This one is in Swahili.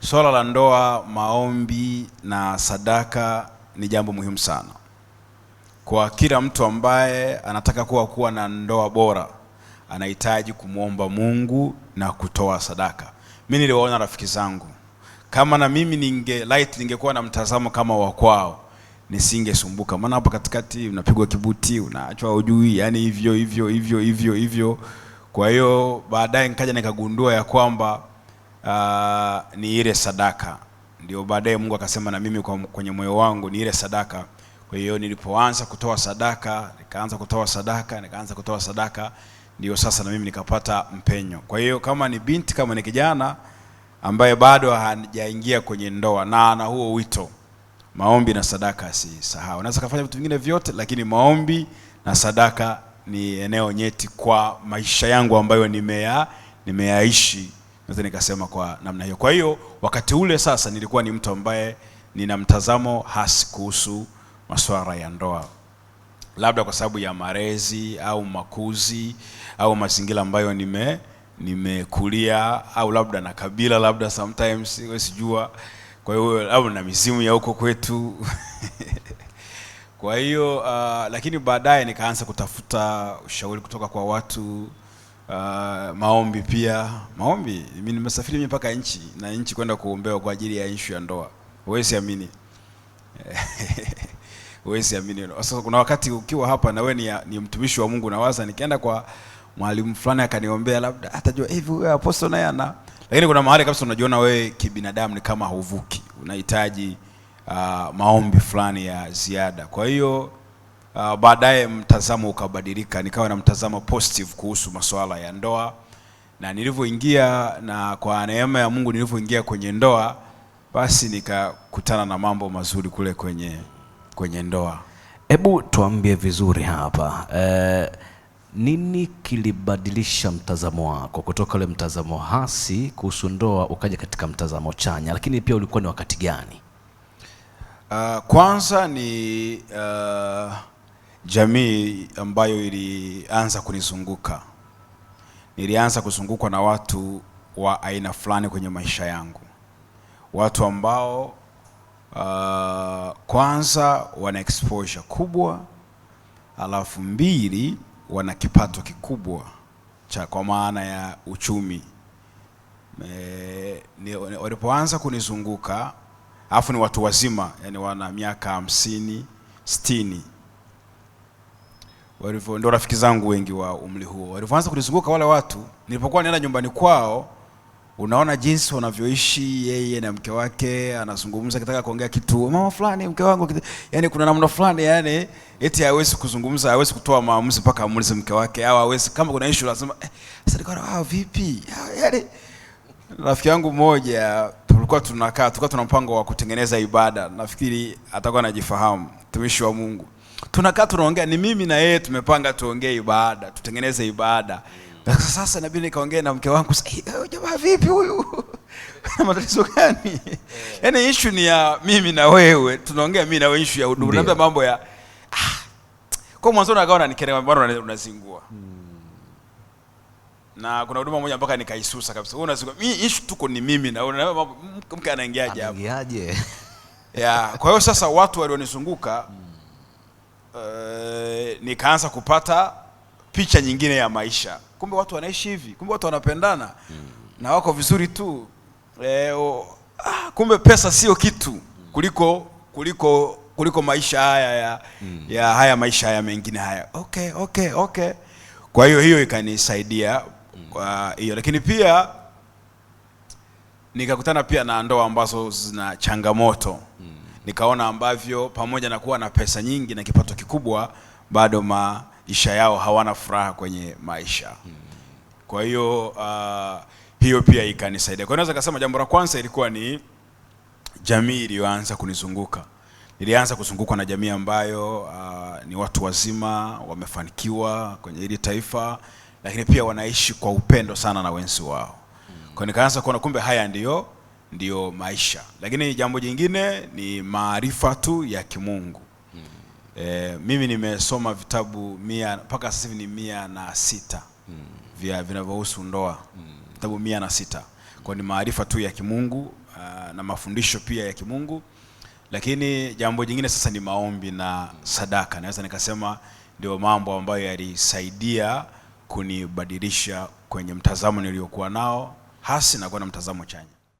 Swala la ndoa, maombi na sadaka ni jambo muhimu sana kwa kila mtu ambaye anataka kuwa na ndoa bora. Anahitaji kumwomba Mungu na kutoa sadaka. Mimi niliwaona rafiki zangu, kama na mimi ningekuwa na mtazamo kama wa kwao, nisingesumbuka. Maana hapa katikati unapigwa kibuti, unaachwa ujui, yani hivyo. Kwa hiyo baadaye nikaja nikagundua ya kwamba ni ile sadaka. Ndio baadaye Mungu akasema na mimi kwenye moyo wangu ni ile sadaka. Kwa hiyo nilipoanza kutoa sadaka, nikaanza kutoa sadaka, ndio sasa na mimi nikapata mpenyo. Kwa hiyo kama ni binti, kama ni kijana ambaye bado hajaingia kwenye ndoa na ana huo wito, maombi na sadaka sisahau. Unaweza kufanya vitu vingine vyote, lakini maombi na sadaka ni eneo nyeti kwa maisha yangu ambayo nimeyaishi. Naweza nikasema kwa namna hiyo. Kwa hiyo wakati ule sasa nilikuwa ni mtu ambaye nina mtazamo hasi kuhusu masuala ya ndoa, labda kwa sababu ya malezi au makuzi au mazingira ambayo nimekulia, au labda na kabila, labda sometimes sijua. Kwa hiyo au na mizimu ya huko kwetu kwa hiyo lakini baadaye nikaanza kutafuta ushauri kutoka kwa watu. Maombi pia. Maombi, mimi nimesafiri mpaka nchi kwenda kuombewa kwa ajili ya issue ya ndoa. Huwezi amini. Huwezi amini. Sasa kuna wakati ukiwa hapa na wewe ni mtumishi wa Mungu, nawaza nikienda kwa mwalimu fulani akaniombea, labda atajua hivi wewe apostle naye ana. Lakini kuna mahali kabisa unajiona wewe kibinadamu ni kama hauvuki. Unahitaji maombi fulani ya ziada. Kwa hiyo baadaye mtazamo ukabadilika, nikawa na mtazamo positive kuhusu masuala ya ndoa. Na nilivyoingia, na kwa neema ya Mungu nilivyoingia kwenye ndoa, basi nikakutana na mambo mazuri kule kwenye ndoa. Hebu tuambie vizuri hapa, nini kilibadilisha mtazamo wako kutoka ule mtazamo hasi kuhusu ndoa ukaja katika mtazamo chanya, lakini pia ulikuwa ni wakati gani? Kwanza ni jamii ambayo ilianza kunizunguka. Nilianza kuzungukwa na watu wa aina fulani kwenye maisha yangu. Watu ambao kwanza wana exposure kubwa, alafu mbili wana kipato kikubwa kwa maana ya uchumi. Walipoanza kunizunguka, alafu ni watu wazima, yani wana miaka 50, 60. Ndio rafiki zangu wengi wa umri huo. Walipoanza kunizunguka wale watu, nilipokuwa naenda nyumbani kwao, unaona jinsi wanavyoishi, yeye na mke wake, anazungumza kitaka kuongea kitu, mama fulani mke wangu, yani kuna namna fulani, yani eti hawezi kuzungumza, hawezi kutoa maamuzi mpaka amuulize mke wake, au hawezi, kama kuna issue lazima sasa niko vipi. Yani rafiki yangu mmoja tulikuwa tuna mpango wa kutengeneza ibada. Nafikiri atakuwa anajifahamu, mtumishi wa Mungu. Tunakaa tunaongea, ni mimi na yeye tumepanga tuongee ibada, tutengeneze ibada. Sasa inabidi nikaongea na mke wangu, jamaa vipi huyu? Matatizo gani? Yaani issue ni ya mimi na wewe, tunaongea mimi na wewe issue ya huduma. Labda mambo ya kwa mwanzo nakaona nikerema bado unazingua. Na kuna huduma moja mpaka nikaisusa kabisa. Wewe unazingua. Mimi issue tuko ni mimi na wewe, mke anaingiaje hapo? Anaingiaje? Kwa hiyo sasa watu walionizunguka nikaanza kupata picha nyingine ya maisha. Kumbe watu wanaishi hivi, kumbe watu wanapendana na wako vizuri tu. Kumbe pesa sio kitu kuliko maisha haya ya haya maisha haya mengine haya. Okay. Kwa hiyo ikanisaidia kwa hiyo, lakini pia nikakutana pia na ndoa ambazo zina changamoto. Nikaona ambavyo pamoja na kuwa na pesa nyingi na kipato kikubwa, bado maisha yao hawana furaha kwenye maisha. Kwa hiyo hiyo pia ikanisaidia. Kwa hiyo naweza kusema jambo la kwanza ilikuwa ni jamii iliyoanza kunizunguka. Nilianza kuzungukwa na jamii ambayo ni watu wazima, wamefanikiwa kwenye hili taifa, lakini pia wanaishi kwa upendo sana na wenzi wao. Kwa nikaanza kuona kumbe haya ndio maisha. Lakini jambo jingine ni maarifa tu ya kimungu. Mimi nimesoma vitabu 100 mpaka sasa hivi ni 106 vinavyohusu ndoa. Vitabu 106. Kwa ni maarifa tu ya kimungu na mafundisho pia ya kimungu. Lakini jambo jingine sasa ni maombi na sadaka. Naweza nikasema ndio mambo ambayo yalisaidia kunibadilisha kwenye mtazamo niliokuwa nao hasi na kuwa na mtazamo chanya.